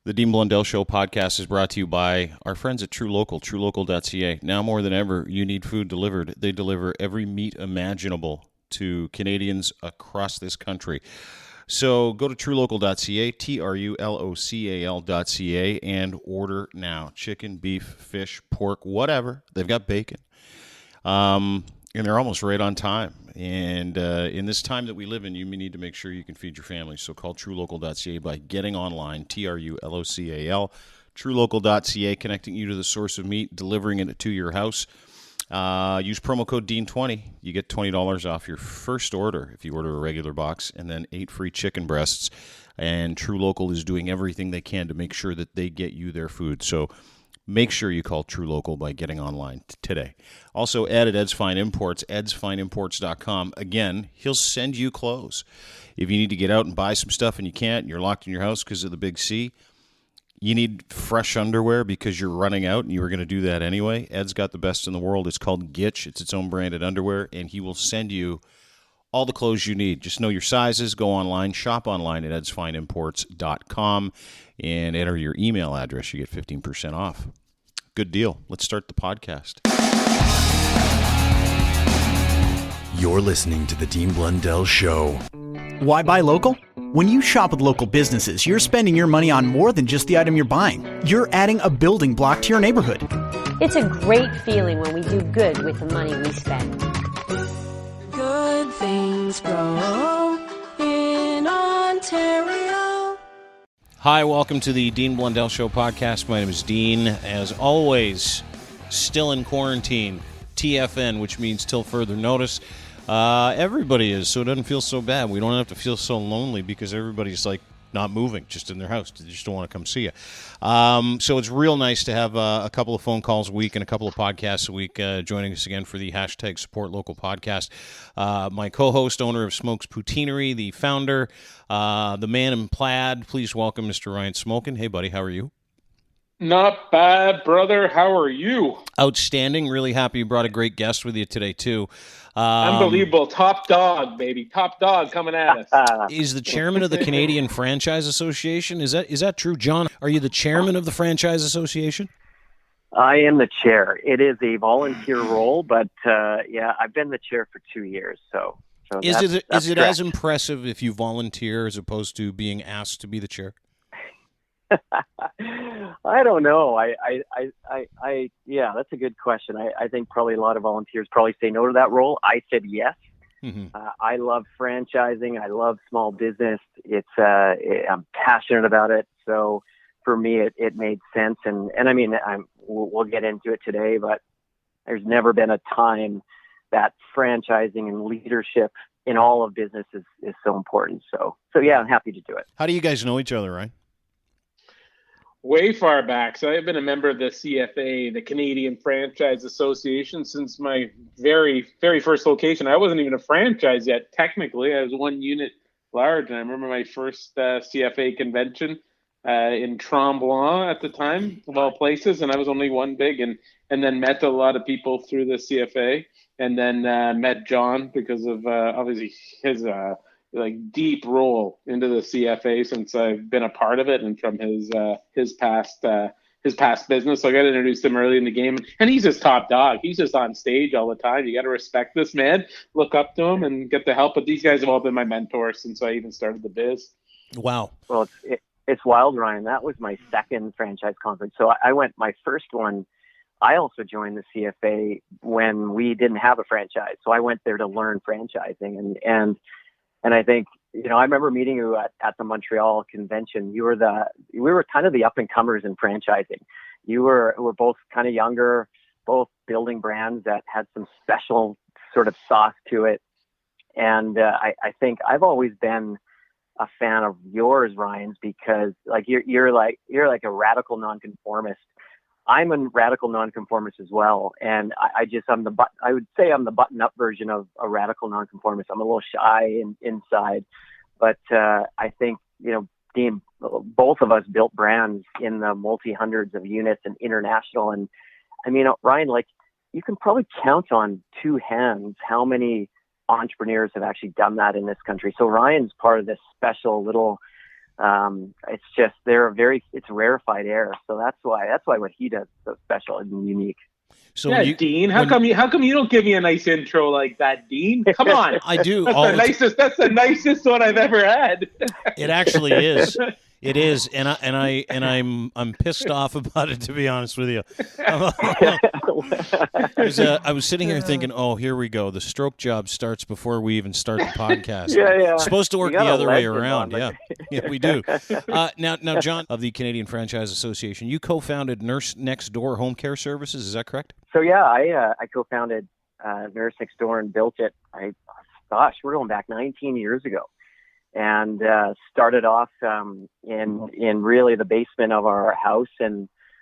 The Dean Blundell Show podcast is brought to you by our friends at True Local, truelocal.ca. Now more than ever, you need food delivered. They deliver every meat imaginable to Canadians across this country. So go to truelocal.ca, trulocal.ca, and order now. Chicken, beef, fish, pork, whatever. They've got bacon. And they're almost right on time. And in this time that we live in, you need to make sure you can feed your family. So call truelocal.ca by getting online, trulocal, truelocal.ca, connecting you to the source of meat, delivering it to your house. Use promo code DEAN20. You get $20 off your first order if you order a regular box, and then 8 free chicken breasts. And True Local is doing everything they can to make sure that they get you their food. So make sure you call True Local by getting online today. Also, Ed at Ed's Fine Imports, edsfineimports.com. Again, he'll send you clothes. If you need to get out and buy some stuff and you can't, and you're locked in your house because of the big C, you need fresh underwear because you're running out and you were going to do that anyway. Ed's got the best in the world. It's called Gitch. It's its own branded underwear, and he will send you all the clothes you need. Just know your sizes. Go online. Shop online at edsfineimports.com and enter your email address. You get 15% off. Good deal. Let's start the podcast. You're listening to The Dean Blundell Show. Why buy local? When you shop with local businesses, you're spending your money on more than just the item you're buying. You're adding a building block to your neighborhood. It's a great feeling when we do good with the money we spend. Good things grow in Ontario. Hi, welcome to the Dean Blundell Show podcast. My name is Dean. As always, still in quarantine, TFN, which means till further notice. Everybody is, so it doesn't feel so bad. We don't have to feel so lonely because everybody's like not moving, just in their house. They just don't want to come see you. So it's real nice to have a couple of phone calls a week and a couple of podcasts a week joining us again for the hashtag Support Local podcast. My co-host, owner of Smokes Poutineery, the founder, the man in plaid. Please welcome Mr. Ryan Smokin. Hey, buddy, how are you? Not bad, brother. How are you? Outstanding. Really happy you brought a great guest with you today, too. Unbelievable. Top dog, baby. Top dog coming at us. Is the chairman of the Canadian Franchise Association. Is that true, John? Are you the chairman of the Franchise Association? I am the chair. It is a volunteer role, but I've been the chair for 2 years. So is it as impressive if you volunteer as opposed to being asked to be the chair? I don't know. Yeah, that's a good question. I think probably a lot of volunteers probably say no to that role. I said yes. Mm-hmm. I love franchising. I love small business. I'm passionate about it. So for me, it made sense. And I mean, we'll get into it today, but there's never been a time that franchising and leadership in all of business is so important. So yeah, I'm happy to do it. How do you guys know each other, Ryan? Way far back. So I've been a member of the CFA, the Canadian Franchise Association, since my very, very first location. I wasn't even a franchise yet, technically. I was one unit large. And I remember my first CFA convention in Tremblant at the time, of all places. And I was only one big, and then met a lot of people through the CFA. And then met John because of obviously his deep role into the CFA since I've been a part of it, and from his past business. So I got introduced him early in the game, and he's just top dog. He's just on stage all the time. You got to respect this man, look up to him, and get the help. But these guys have all been my mentors since I even started the biz. Wow. Well, it's wild, Ryan. That was my second franchise conference. So I went my first one. I also joined the CFA when we didn't have a franchise. So I went there to learn franchising, and I think, I remember meeting you at the Montreal convention. We were kind of the up and comers in franchising. We're both kind of younger, both building brands that had some special sort of sauce to it. And I think I've always been a fan of yours, Ryan's, because you're like a radical nonconformist. I'm a radical nonconformist as well, and I would say I'm the button-up version of a radical nonconformist. I'm a little shy inside, but I think Dean, both of us built brands in the multi-hundreds of units and international. And I mean, Ryan, you can probably count on two hands how many entrepreneurs have actually done that in this country. So Ryan's part of this special little It's just it's rarefied air. So that's why what he does is so special and unique. So yeah, Dean, how come you don't give me a nice intro like that, Dean? Come on. I do. That's the nicest one I've ever had. It actually is. It is, and I'm pissed off about it, to be honest with you. I was sitting here thinking, oh, here we go. The stroke job starts before we even start the podcast. Yeah. It's supposed to work the other way around. Yeah, we do. Now, John of the Canadian Franchise Association, you co-founded Nurse Next Door Home Care Services. Is that correct? So yeah, I co-founded Nurse Next Door and built it. We're going back 19 years ago. And started off in really the basement of our house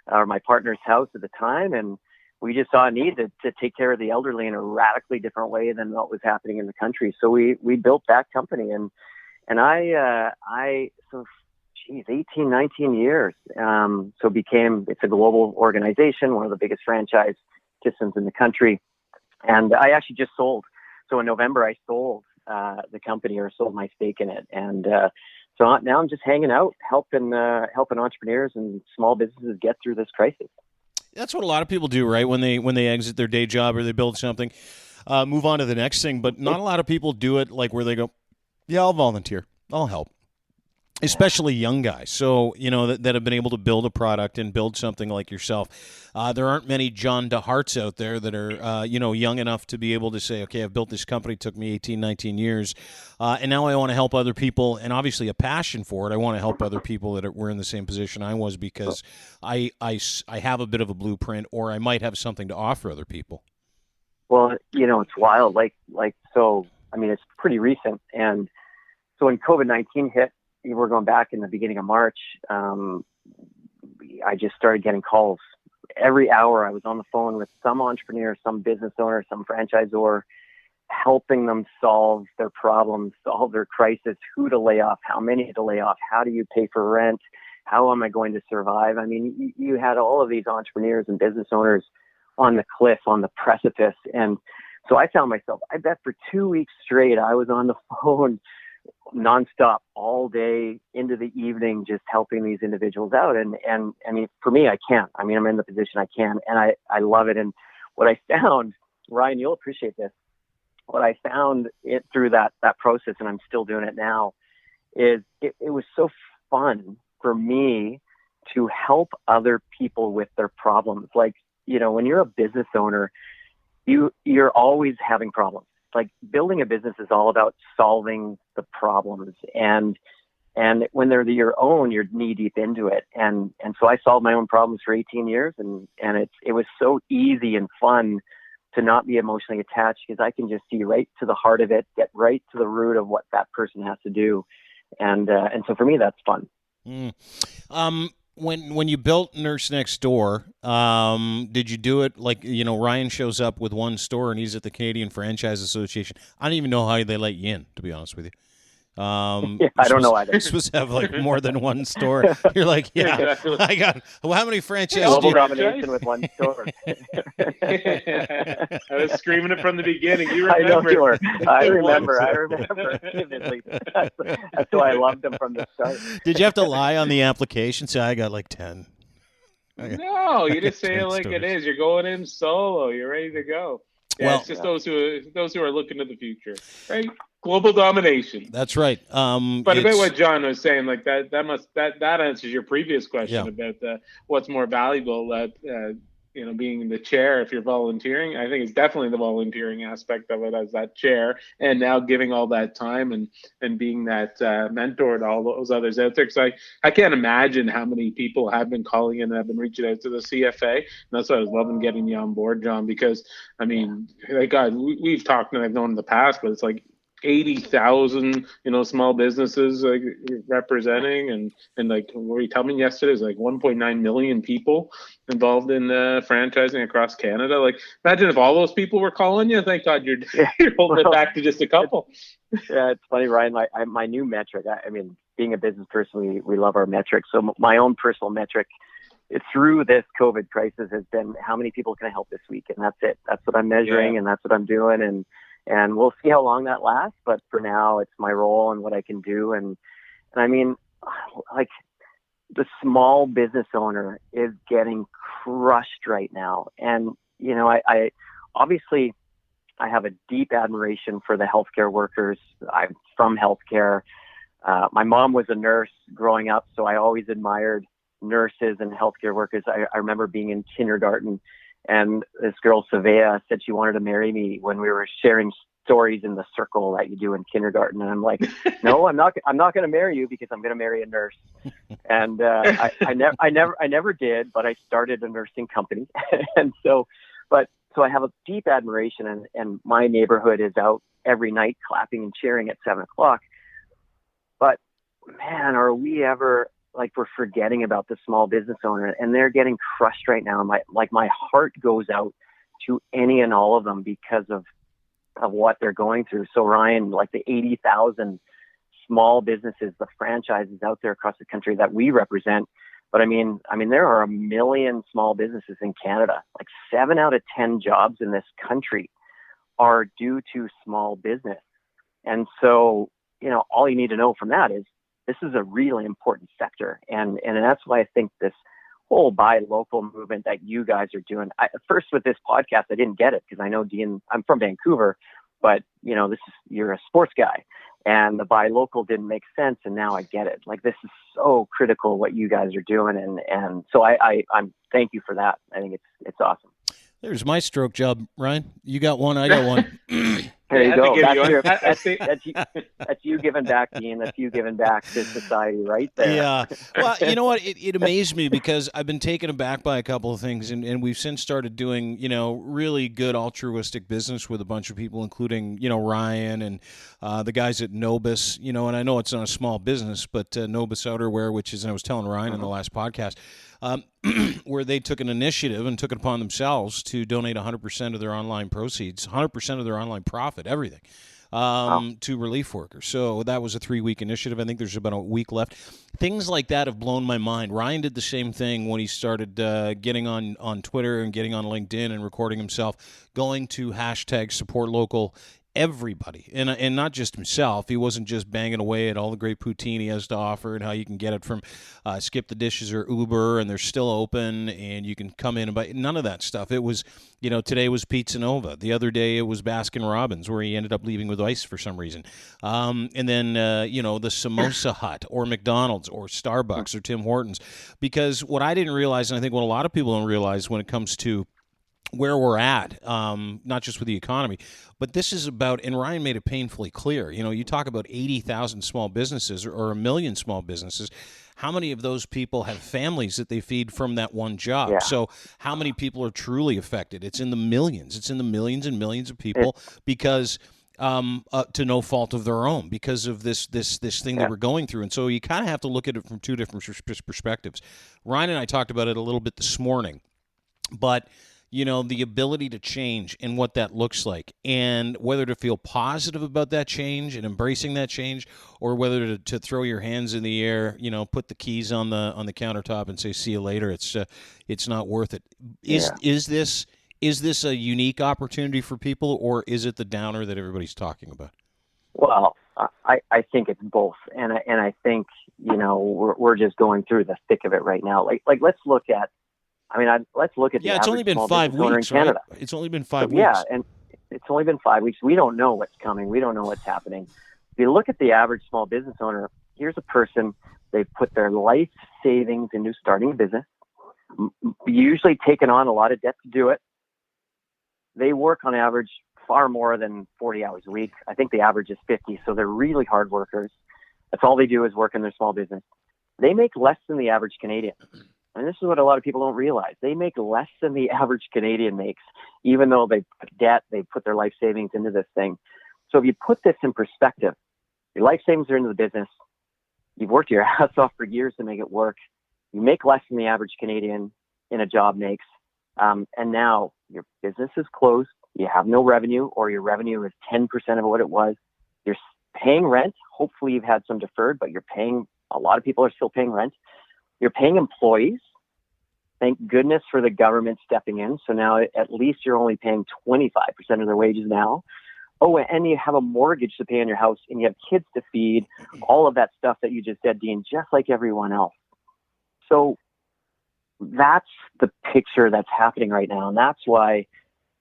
or my partner's house at the time, and we just saw a need to take care of the elderly in a radically different way than what was happening in the country. So we built that company, and 18, 19 years. So it's a global organization, one of the biggest franchise systems in the country, and I actually just sold. So in November, I sold the company, or sold my stake in it, and so now I'm just hanging out, helping entrepreneurs and small businesses get through this crisis. That's what a lot of people do, right? When they exit their day job or they build something, move on to the next thing. But not a lot of people do it like where they go, yeah, I'll volunteer, I'll help. Especially young guys, so that have been able to build a product and build something like yourself. There aren't many John Deharts out there that are young enough to be able to say, okay, I've built this company, it took me 18, 19 years, and now I want to help other people, and obviously a passion for it. I want to help other people that were in the same position I was, because I have a bit of a blueprint, or I might have something to offer other people. Well, it's wild. So I mean, it's pretty recent, and so when COVID-19 hit. We're going back in the beginning of March. I just started getting calls every hour. I was on the phone with some entrepreneur, some business owner, some franchisor, helping them solve their problems, solve their crisis, who to lay off, how many to lay off, how do you pay for rent, how am I going to survive? I mean, you had all of these entrepreneurs and business owners on the cliff, on the precipice. And so I found myself, I bet for 2 weeks straight, I was on the phone nonstop all day into the evening, just helping these individuals out. And I mean, for me, I can't. I mean, I'm in the position I can, and I love it. And what I found, Ryan, you'll appreciate this. What I found through that process, and I'm still doing it now, is it was so fun for me to help other people with their problems. Like, when you're a business owner, you're always having problems. Like, building a business is all about solving the problems, and when they're your own, you're knee deep into it. And so I solved my own problems for 18 years, and it was so easy and fun to not be emotionally attached, because I can just see right to the heart of it, get right to the root of what that person has to do, and so for me, that's fun. When you built Nurse Next Door, did you do it like, Ryan shows up with one store and he's at the Canadian Franchise Association? I don't even know how they let you in, to be honest with you. I don't know either. You're supposed to have like more than one store. You're like, yeah, I got. Well, how many franchises? Global domination with one store. I was screaming it from the beginning. You remember? I know you were. I remember vividly. That's why I loved them from the start. Did you have to lie on the application? Say, I got like 10. No, you just say it like it is. You're going in solo. You're ready to go. Yeah, well, it's just those who are looking to the future, right? Global domination. That's right. But about what John was saying, like that answers your previous question about what's more valuable, being in the chair if you're volunteering. I think it's definitely the volunteering aspect of it, as that chair, and now giving all that time and being that mentor to all those others out there. Because I can't imagine how many people have been calling in and have been reaching out to the CFA. And that's why I was loving getting you on board, John, because I mean, like God, we've talked and I've known in the past, but it's like 80,000, small businesses like representing, and like what were you telling me yesterday is like 1.9 million people involved in franchising across Canada. Like, imagine if all those people were calling you. Thank God you're holding it back to just a couple. Yeah, it's funny, Ryan. My new metric. I mean, being a business person, we love our metrics. So my own personal metric through this COVID crisis has been how many people can I help this week, and that's it. That's what I'm measuring, and that's what I'm doing, and we'll see how long that lasts. But for now, it's my role and what I can do. And I mean, like the small business owner is getting crushed right now. And, you know, I obviously I have a deep admiration for the healthcare workers. I'm from healthcare. My mom was a nurse growing up, so I always admired nurses and healthcare workers. I remember being in kindergarten, and this girl, Savea, said she wanted to marry me when we were sharing stories in the circle that you do in kindergarten. And I'm like, no, I'm not going to marry you because I'm going to marry a nurse. And I never did, but I started a nursing company. And so I have a deep admiration, and my neighborhood is out every night clapping and cheering at 7:00. But man, are we ever, like, we're forgetting about the small business owner, and they're getting crushed right now. My heart goes out to any and all of them because of what they're going through. So Ryan, like the 80,000 small businesses, the franchises out there across the country that we represent. But I mean, there are 1 million small businesses in Canada. Like 7 out of 10 jobs in this country are due to small business. And so, you know, all you need to know from that is this is a really important sector. And that's why I think this whole buy local movement that you guys are doing. First with this podcast, I didn't get it because I know Dean, I'm from Vancouver, but you know, you're a sports guy. And the buy local didn't make sense, and now I get it. Like, this is so critical what you guys are doing, and so I'm thank you for that. I think it's awesome. There's my stroke job, Ryan. You got one, I got one. There you go. That's you giving back, Dean. That's you giving back to society right there. Yeah. Well, you know what? It amazed me because I've been taken aback by a couple of things, and we've since started doing, you know, really good altruistic business with a bunch of people, including, you know, Ryan and the guys at Nobis, you know, and I know it's not a small business, but Nobis Outerwear, which is, and I was telling Ryan in the last podcast, where they took an initiative and took it upon themselves to donate 100% of their online proceeds, 100% of their online profit, everything, to relief workers. So that was a 3-week initiative. I think there's about a week left. Things like that have blown my mind. Ryan did the same thing when he started getting on Twitter and getting on LinkedIn and recording himself, going to hashtag support local. Everybody, and not just himself. He wasn't just banging away at all the great poutine he has to offer and how you can get it from Skip the Dishes or Uber, and they're still open, and you can come in and buy. None of that stuff. It was, you know, today was Pizza Nova. The other day it was Baskin Robbins, where he ended up leaving with ice for some reason. And then, you know, the Samosa Hut or McDonald's or Starbucks or Tim Hortons. Because what I didn't realize, and I think what a lot of people don't realize when it comes to where we're at, not just with the economy, but this is about, and Ryan made it painfully clear, you know, you talk about 80,000 small businesses or 1 million small businesses. How many of those people have families that they feed from that one job? Yeah. So how many people are truly affected? It's in the millions. It's in the millions and millions of people because to no fault of their own, because of this thing that we're going through. And so you kind of have to look at it from two different perspectives. Ryan and I talked about it a little bit this morning, but you know, the ability to change and what that looks like, and whether to feel positive about that change and embracing that change, or whether to throw your hands in the air, you know, put the keys on the countertop and say, see you later. It's not worth it. Is this a unique opportunity for people, or is it the downer that everybody's talking about? Well, I think it's both. And I think, you know, we're just going through the thick of it right now. Like let's look at, let's look at the it's only been 5 weeks, in Canada. Right? It's only been 5 weeks. Yeah, and it's only been 5 weeks. We don't know what's coming. We don't know what's happening. If you look at the average small business owner, here's a person, they've put their life savings into starting a business, usually taken on a lot of debt to do it. They work on average far more than 40 hours a week. I think the average is 50, so they're really hard workers. That's all they do is work in their small business. They make less than the average Canadian. And this is what a lot of people don't realize. They make less than the average Canadian makes, even though they put debt, they put their life savings into this thing. So if you put this in perspective, your life savings are into the business. You've worked your ass off for years to make it work. You make less than the average Canadian in a job makes. And now your business is closed. You have no revenue, or your revenue is 10% of what it was. You're paying rent. Hopefully you've had some deferred, but you're paying, a lot of people are still paying rent. You're paying employees. Thank goodness for the government stepping in. So now at least you're only paying 25% of their wages now. Oh, and you have a mortgage to pay on your house, and you have kids to feed, all of that stuff that you just said, Dean, just like everyone else. So that's the picture that's happening right now. And that's why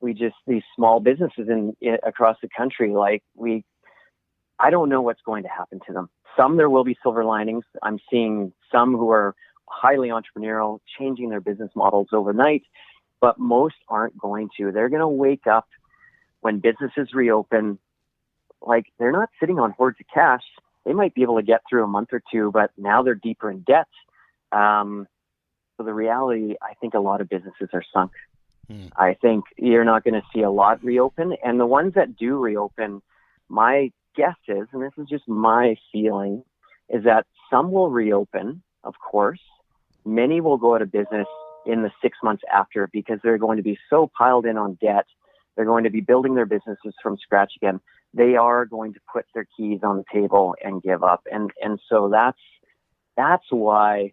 these small businesses across the country, I don't know what's going to happen to them. Some, there will be silver linings. I'm seeing some who are highly entrepreneurial, changing their business models overnight, but most aren't going to. They're going to wake up when businesses reopen. Like, they're not sitting on hordes of cash. They might be able to get through a month or two, but now they're deeper in debt. So the reality, I think a lot of businesses are sunk. I think you're not going to see a lot reopen. And the ones that do reopen, my guess is, and this is just my feeling, is that some will reopen, of course. Many will go out of business in the 6 months after because they're going to be so piled in on debt. They're going to be building their businesses from scratch again. They are going to put their keys on the table and give up. And so that's why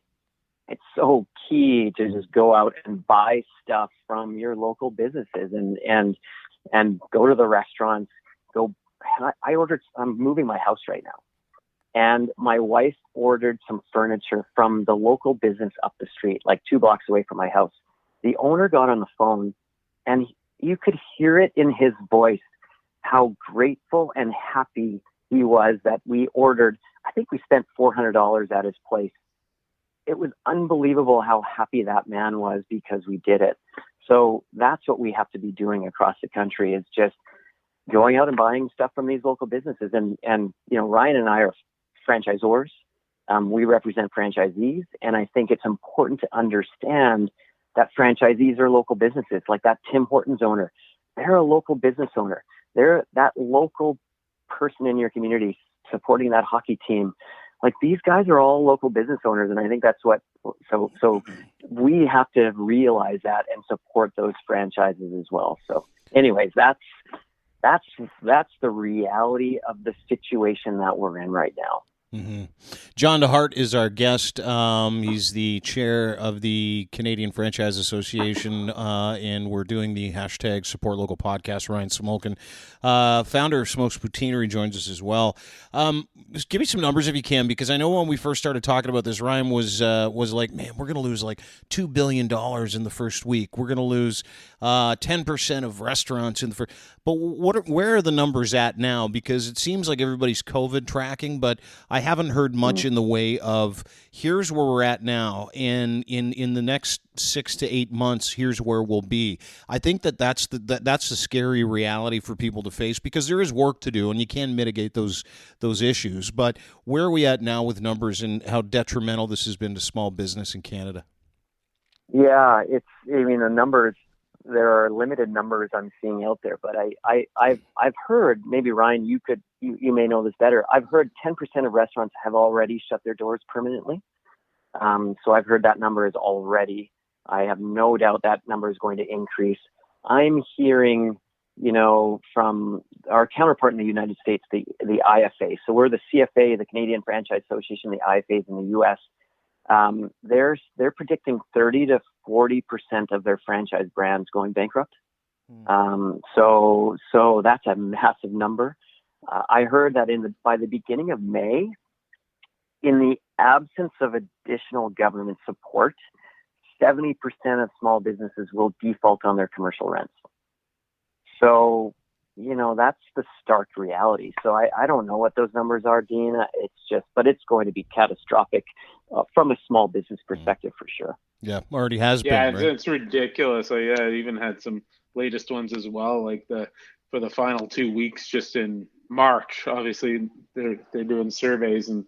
it's so key to just go out and buy stuff from your local businesses and go to the restaurants. I'm moving my house right now. And my wife ordered some furniture from the local business up the street, like 2 blocks away from my house. The owner got on the phone, and you could hear it in his voice, how grateful and happy he was that we ordered. I think we spent $400 at his place. It was unbelievable how happy that man was because we did it. So that's what we have to be doing across the country, is just going out and buying stuff from these local businesses. And Ryan and I are franchisors. We represent franchisees. And I think it's important to understand that franchisees are local businesses. Like that Tim Hortons owner, they're a local business owner. They're that local person in your community supporting that hockey team. Like, these guys are all local business owners. And I think that's so we have to realize that and support those franchises as well. So anyways, that's the reality of the situation that we're in right now. Mm-hmm. John Dehart is our guest. He's the chair of the Canadian Franchise Association, and we're doing the hashtag Support Local podcast. Ryan Smolkin, founder of Smokes Poutineery, joins us as well. Just give me some numbers if you can, because I know when we first started talking about this, Ryan was like, man, we're going to lose like $2 billion in the first week. We're going to lose 10% of restaurants in the first. But where are the numbers at now? Because it seems like everybody's COVID tracking, but I haven't heard much in the way of here's where we're at now, and in the next 6 to 8 months, here's where we'll be. I think that's the scary reality for people to face, because there is work to do, and you can mitigate those issues. But where are we at now with numbers, and how detrimental this has been to small business in Canada? Yeah, the numbers. There are limited numbers I'm seeing out there, but I've heard, maybe Ryan, you may know this better. I've heard 10% of restaurants have already shut their doors permanently. So I've heard that number is already. I have no doubt that number is going to increase. I'm hearing, from our counterpart in the United States, the IFA. So we're the CFA, the Canadian Franchise Association, the IFAs in the U.S. They're predicting 30 to 40% of their franchise brands going bankrupt. So that's a massive number. I heard that by the beginning of May, in the absence of additional government support, 70% of small businesses will default on their commercial rents. So, that's the stark reality. So I don't know what those numbers are, Dean. But it's going to be catastrophic from a small business perspective for sure. Yeah, already has been. Yeah, right? it's ridiculous. I even had some latest ones as well, like for the final 2 weeks just in March. Obviously, they're doing surveys, and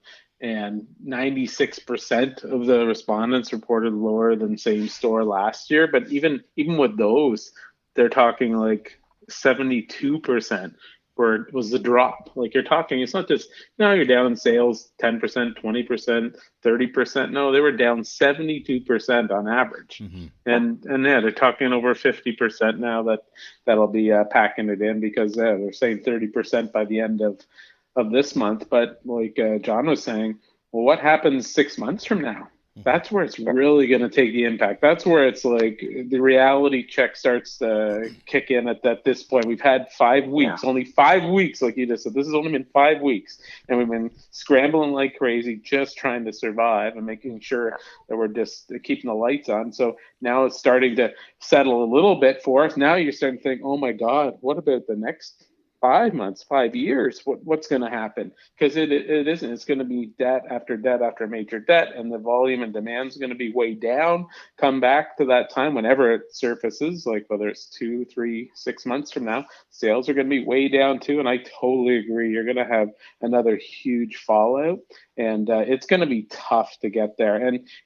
96% of the respondents reported lower than same store last year. But even with those, they're talking like 72% where it was the drop. Like, you're talking, it's not just, you're down in sales 10%, 20%, 30%. No, they were down 72% on average. Mm-hmm. And they're talking over 50% now that'll be packing it in, because they're saying 30% by the end of this month. But like John was saying, well, what happens 6 months from now? That's where it's really going to take the impact. That's where it's like the reality check starts to kick in at this point. We've had 5 weeks, only 5 weeks, like you just said. This has only been 5 weeks, and we've been scrambling like crazy, just trying to survive and making sure that we're just keeping the lights on. So now it's starting to settle a little bit for us. Now you're starting to think, oh my God, what about the next 5 months, 5 years? What's going to happen? Because it isn't. It's going to be debt after debt after major debt, and the volume and demand is going to be way down. Come back to that time whenever it surfaces, like whether it's 2, 3, 6 months from now, sales are going to be way down too. And I totally agree. You're going to have another huge fallout, and it's going to be tough to get there.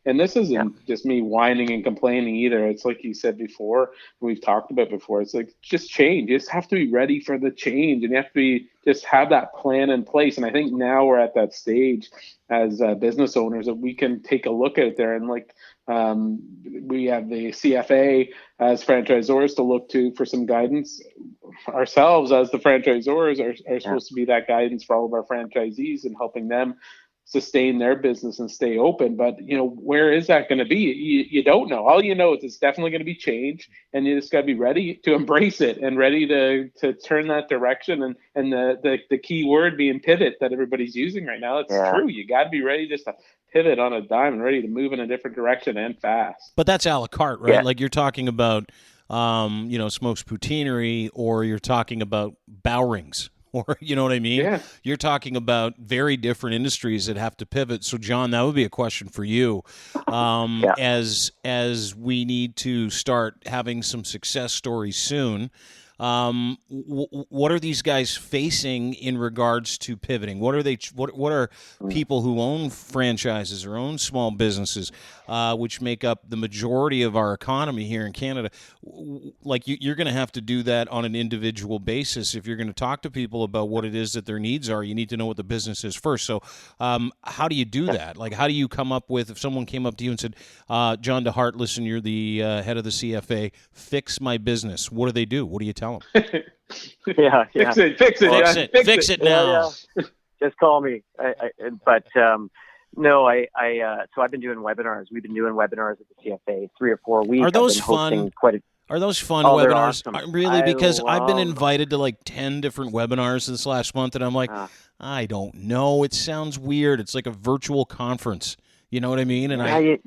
And this isn't just me whining and complaining either. It's like you said before, we've talked about before. It's like just change. You just have to be ready for the change. And you have to just have that plan in place. And I think now we're at that stage as business owners that we can take a look out there, and like we have the CFA as franchisors to look to for some guidance. Ourselves as the franchisors are supposed to be that guidance for all of our franchisees and helping them sustain their business and stay open. But where is that going to be? You don't know. All you know is it's definitely going to be change, and you just got to be ready to embrace it and ready to turn that direction. And the key word being pivot that everybody's using right now. It's true. You got to be ready just to pivot on a dime and ready to move in a different direction and fast. But that's a la carte, right? Like you're talking about Smoke's Poutineery, or you're talking about Bowrings. Or, you know what I mean? Yeah. You're talking about very different industries that have to pivot. So, John, that would be a question for you. As we need to start having some success stories soon, what are these guys facing in regards to pivoting? What are they? What are people who own franchises or own small businesses, which make up the majority of our economy here in Canada? Like you're going to have to do that on an individual basis. If you're going to talk to people about what it is that their needs are, you need to know what the business is first. So, how do you do that? Like, how do you come up with, if someone came up to you and said, John Dehart, listen, you're the head of the CFA, fix my business. What do they do? What do you tell them? Fix it now. Just call me. So I've been doing webinars. We've been doing webinars at the CFA 3 or 4 weeks. Are those fun? Are those fun webinars? Awesome. Really? Because I've been invited to like 10 different webinars this last month, and I'm like, I don't know. It sounds weird. It's like a virtual conference. You know what I mean? And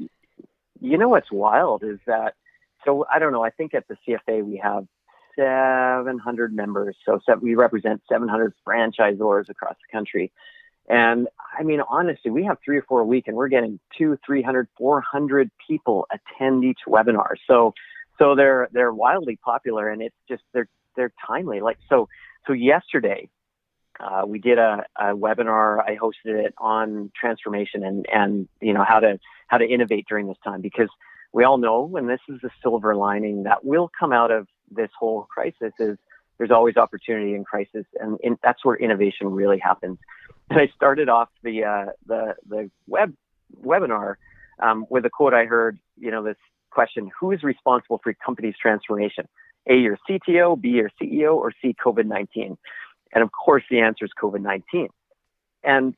you know what's wild is that, so I don't know, I think at the CFA we have 700 members. So we represent 700 franchisors across the country. And I mean, honestly, we have 3 or 4 a week, and we're getting 200, 300, 400 people attend each webinar. So they're wildly popular, and it's just, they're timely. Like, so yesterday, we did a webinar. I hosted it on transformation and how to innovate during this time, because we all know, and this is the silver lining that will come out of this whole crisis, is there's always opportunity in crisis, and that's where innovation really happens. And I started off the webinar with a quote I heard. This question: who is responsible for your company's transformation? A, your CTO; B, your CEO; or C, COVID-19? And of course, the answer is COVID-19. And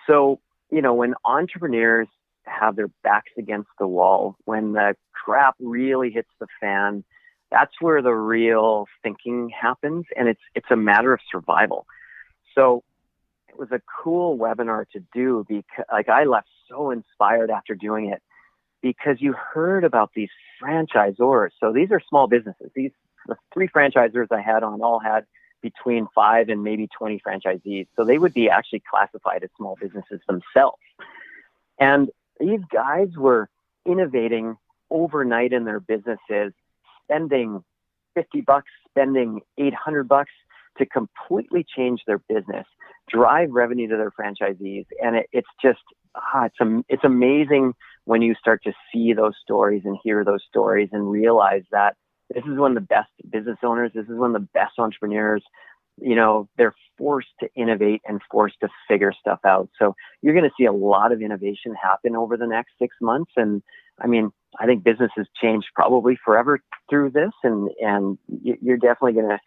so when entrepreneurs have their backs against the wall, when the crap really hits the fan, that's where the real thinking happens, and it's a matter of survival. So it was a cool webinar to do, because I left so inspired after doing it, because you heard about these franchisors. So these are small businesses. The 3 franchisors I had on all had between 5 and maybe 20 franchisees. So they would be actually classified as small businesses themselves. And these guys were innovating overnight in their businesses, spending $50, spending $800 to completely change their business, drive revenue to their franchisees. And it's just, it's amazing when you start to see those stories and hear those stories and realize that this is one of the best business owners. This is one of the best entrepreneurs. They're forced to innovate and forced to figure stuff out. So you're going to see a lot of innovation happen over the next 6 months. And I mean, I think business has changed probably forever through this. And you're definitely going to,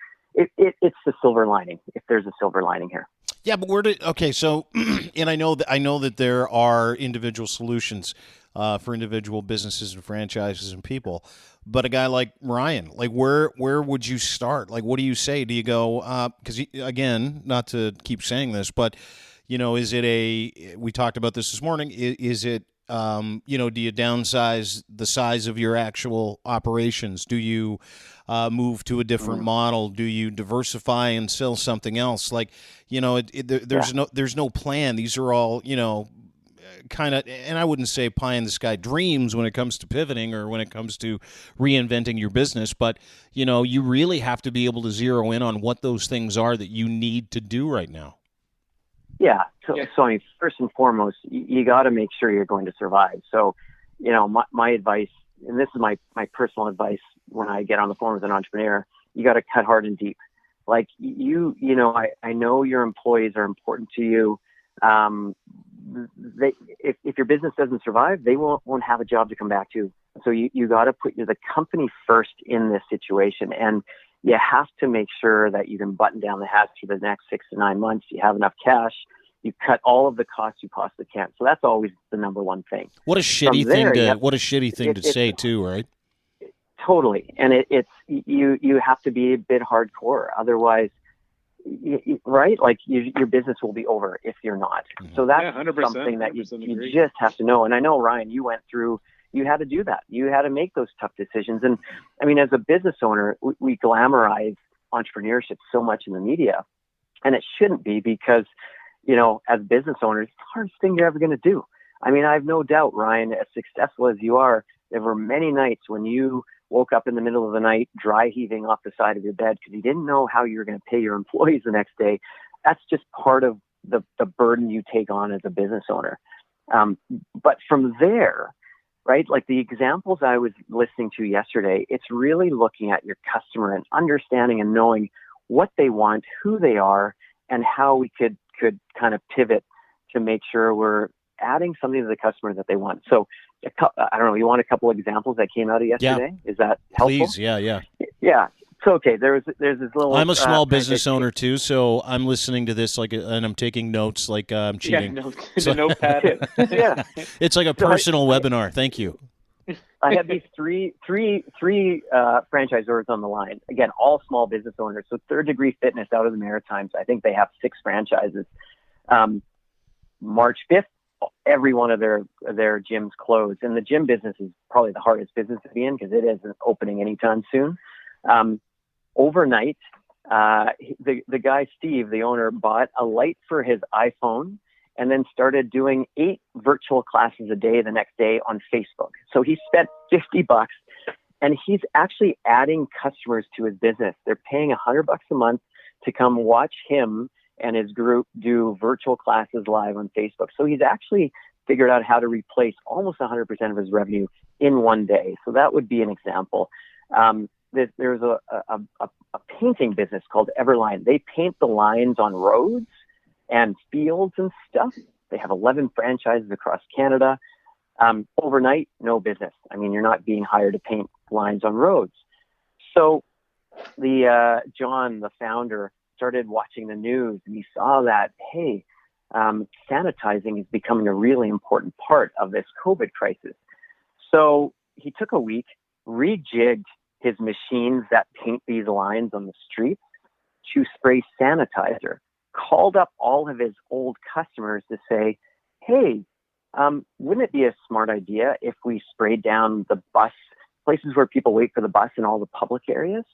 it's the silver lining, if there's a silver lining here. Yeah, but okay, so and I know that there are individual solutions for individual businesses and franchises and people. But a guy like Ryan, like where would you start? Like, what do you say? Do you go because again, not to keep saying this, but is it we talked about this morning? Is it do you downsize the size of your actual operations? Do you move to a different model? Do you diversify and sell something else? Like, there's no plan. These are all, kind of, and I wouldn't say pie in the sky dreams when it comes to pivoting or when it comes to reinventing your business, but you really have to be able to zero in on what those things are that you need to do right now. Yeah. So I mean, first and foremost, you got to make sure you're going to survive. So, my advice, and this is my personal advice when I get on the phone with an entrepreneur, you got to cut hard and deep. Like I know your employees are important to you. If your business doesn't survive, they won't have a job to come back to. So you got to put the company first in this situation, and you have to make sure that you can button down the hatch for the next 6 to 9 months. You have enough cash. You cut all of the costs you possibly can. So that's always the number one thing. What a shitty thing to say too, right? Totally, and you have to be a bit hardcore. Otherwise, right? Like your business will be over if you're not. So that's 100%, something that you just have to know. And I know, Ryan, you had to do that. You had to make those tough decisions. And I mean, as a business owner, we glamorize entrepreneurship so much in the media, and it shouldn't be, because, as business owners, it's the hardest thing you're ever going to do. I mean, I have no doubt, Ryan, as successful as you are, there were many nights when you woke up in the middle of the night, dry heaving off the side of your bed because you didn't know how you were going to pay your employees the next day. That's just part of the burden you take on as a business owner. But from there, right, like the examples I was listening to yesterday, it's really looking at your customer and understanding and knowing what they want, who they are, and how we could kind of pivot to make sure we're adding something to the customer that they want. So I don't know, you want a couple of examples that came out of yesterday? Yeah. Is that helpful? Please, yeah. Yeah. So, okay, there's this little... I'm a small business owner too, so I'm listening to this and I'm taking notes like I'm cheating. Yeah, the notepad. Yeah. It's like a personal webinar. Thank you. I had these three franchisors on the line. Again, all small business owners. So Third Degree Fitness out of the Maritimes, I think they have 6 franchises. March 5th, every one of their gyms closed. And the gym business is probably the hardest business to be in because it isn't opening anytime soon. Overnight, the guy, Steve, the owner, bought a light for his iPhone and then started doing 8 virtual classes a day the next day on Facebook. So he spent $50 and he's actually adding customers to his business. They're paying $100 a month to come watch him and his group do virtual classes live on Facebook. So he's actually figured out how to replace almost 100% of his revenue in one day. So that would be an example. There's a painting business called Everline. They paint the lines on roads and fields and stuff. They have 11 franchises across Canada. Overnight, no business. I mean, you're not being hired to paint lines on roads. So John, the founder, started watching the news and he saw that, hey, sanitizing is becoming a really important part of this COVID crisis. So he took a week, rejigged his machines that paint these lines on the streets to spray sanitizer, called up all of his old customers to say, hey, wouldn't it be a smart idea if we sprayed down the bus, places where people wait for the bus in all the public areas?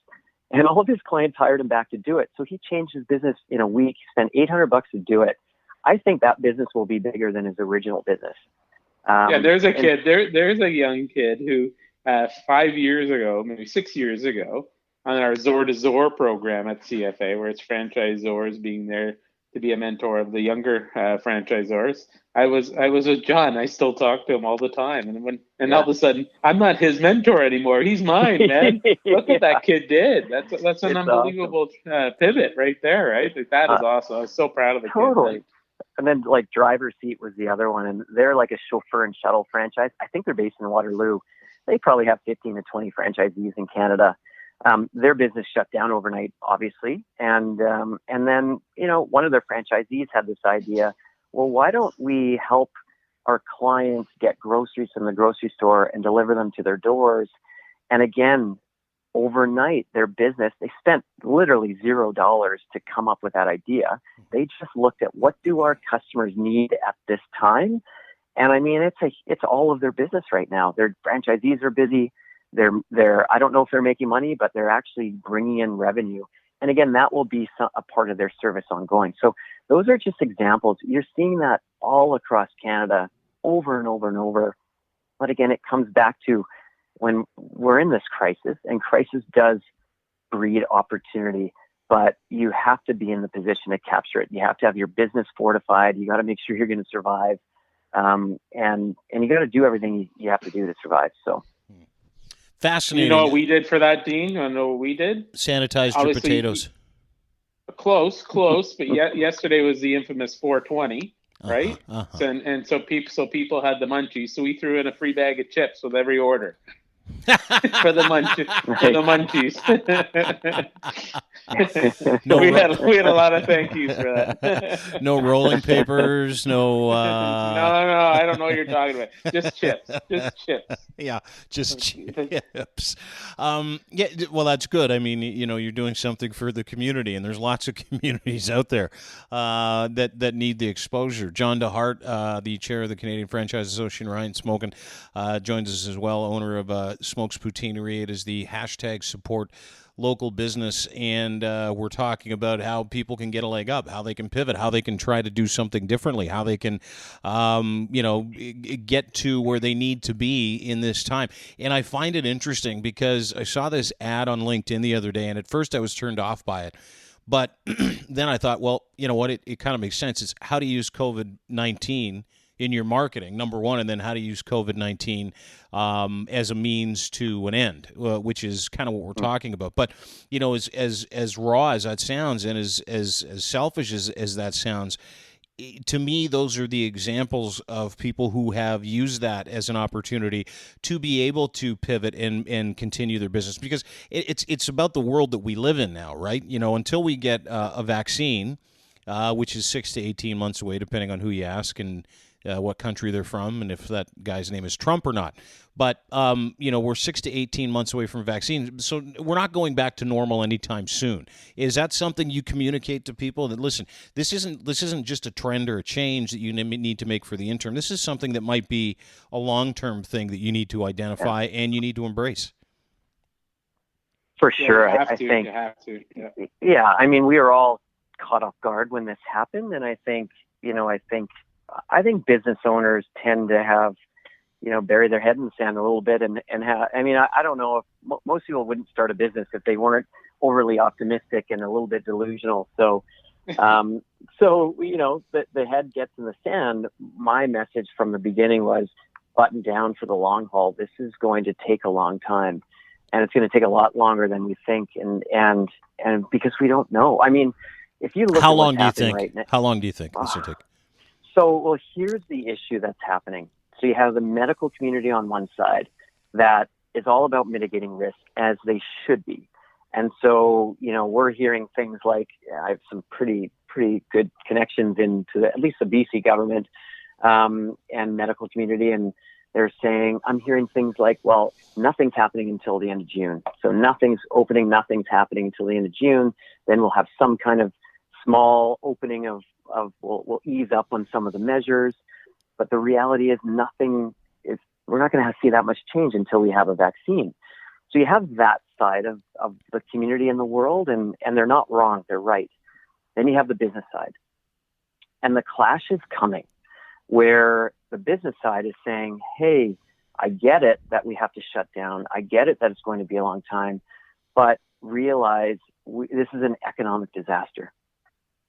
And all of his clients hired him back to do it. So he changed his business in a week, spent $800 to do it. I think that business will be bigger than his original business. There's a kid, there's a young kid who 5 years ago, maybe 6 years ago, on our Zor to Zor program at CFA, where it's franchisors being there to be a mentor of the younger franchisors. I was with John. I still talk to him all the time. And all of a sudden, I'm not his mentor anymore. He's mine, man. Look what that kid did. That's an unbelievable pivot right there, right? That is awesome. I was so proud of the kid. Totally. And then like Driver's Seat was the other one. And they're like a chauffeur and shuttle franchise. I think they're based in Waterloo. They probably have 15 to 20 franchisees in Canada. Their business shut down overnight, obviously. And then, one of their franchisees had this idea, well, why don't we help our clients get groceries from the grocery store and deliver them to their doors? And again, overnight, their business, they spent literally $0 to come up with that idea. They just looked at, what do our customers need at this time? And I mean, it's all of their business right now. Their franchisees are busy. I don't know if they're making money, but they're actually bringing in revenue. And again, that will be a part of their service ongoing. So those are just examples. You're seeing that all across Canada over and over and over. But again, it comes back to when we're in this crisis, and crisis does breed opportunity, but you have to be in the position to capture it. You have to have your business fortified. You got to make sure you're going to survive. And you got to do everything you have to do to survive. So. Fascinating. You know what we did for that, Dean? I know what we did? Sanitized your potatoes. Close, but yesterday was the infamous 420, right? So people had the munchies. So we threw in a free bag of chips with every order. for the munchies. We had a lot of thank yous for that. No rolling papers, no. No, I don't know what you're talking about. Just chips. Yeah, just chips. Well, that's good. I mean, you're doing something for the community, and there's lots of communities out there that need the exposure. John Dehart, the chair of the Canadian Franchise Association, Ryan Smokin, joins us as well, owner of Smokes Poutineery. It is the hashtag support local business, and we're talking about how people can get a leg up, how they can pivot, how they can try to do something differently, how they can, get to where they need to be in this time. And I find it interesting because I saw this ad on LinkedIn the other day, and at first I was turned off by it. But then I thought, well, you know what, it kind of makes sense. It's how to use COVID-19 in your marketing, number one, and then how to use COVID-19 as a means to an end, which is kind of what we're talking about. But, as raw as that sounds, and as selfish as that sounds, to me, those are the examples of people who have used that as an opportunity to be able to pivot and continue their business, because it's about the world that we live in now, right? Until we get a vaccine, which is 6 to 18 months away, depending on who you ask and what country they're from, and if that guy's name is Trump or not. But, we're 6 to 18 months away from vaccine, so we're not going back to normal anytime soon. Is that something you communicate to people that, listen, this isn't just a trend or a change that you need to make for the interim. This is something that might be a long-term thing that you need to identify and you need to embrace? For sure. You have to. Yeah. Yeah. I mean, we were all caught off guard when this happened. And I think business owners tend to have, bury their head in the sand a little bit and have, I don't know if most people wouldn't start a business if they weren't overly optimistic and a little bit delusional. So, the head gets in the sand. My message from the beginning was button down for the long haul. This is going to take a long time, and it's going to take a lot longer than we think. And because we don't know, I mean, if you look how at long what's do you happening think? right now, How long do you think this will take? So, here's the issue that's happening. So you have the medical community on one side that is all about mitigating risk, as they should be. And so, we're hearing things like, I have some pretty good connections into at least the BC government and medical community. And they're saying, I'm hearing things like, well, nothing's happening until the end of June. So nothing's opening, nothing's happening until the end of June. Then we'll have some kind of small opening we'll ease up on some of the measures. But the reality is we're not going to see that much change until we have a vaccine. So you have that side of the community in the world, and they're not wrong, they're right. Then you have the business side. And the clash is coming where the business side is saying, hey, I get it that we have to shut down. I get it that it's going to be a long time, but realize this is an economic disaster.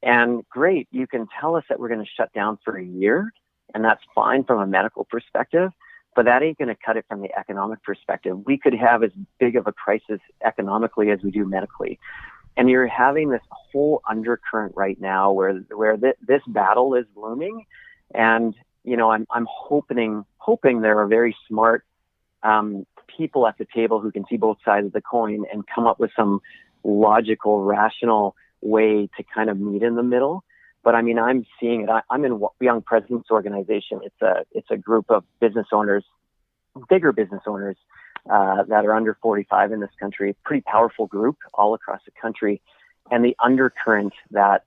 And great, you can tell us that we're going to shut down for a year, and that's fine from a medical perspective, but that ain't going to cut it from the economic perspective. We could have as big of a crisis economically as we do medically. And you're having this whole undercurrent right now where this battle is looming. And, I'm hoping there are very smart people at the table who can see both sides of the coin and come up with some logical, rational way to kind of meet in the middle. But I mean, I'm seeing it. I'm in Young Presidents Organization. It's a group of business owners, bigger business owners that are under 45 in this country. Pretty powerful group all across the country, and the undercurrent that's